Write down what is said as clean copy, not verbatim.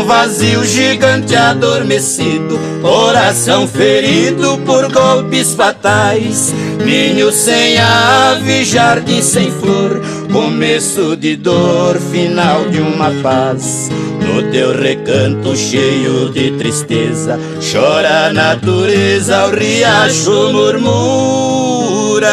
vazio gigante adormecido, coração ferido por golpes fatais, ninho sem ave, jardim sem flor, começo de dor, final de uma paz. No teu recanto cheio de tristeza, chora a natureza, o riacho murmura.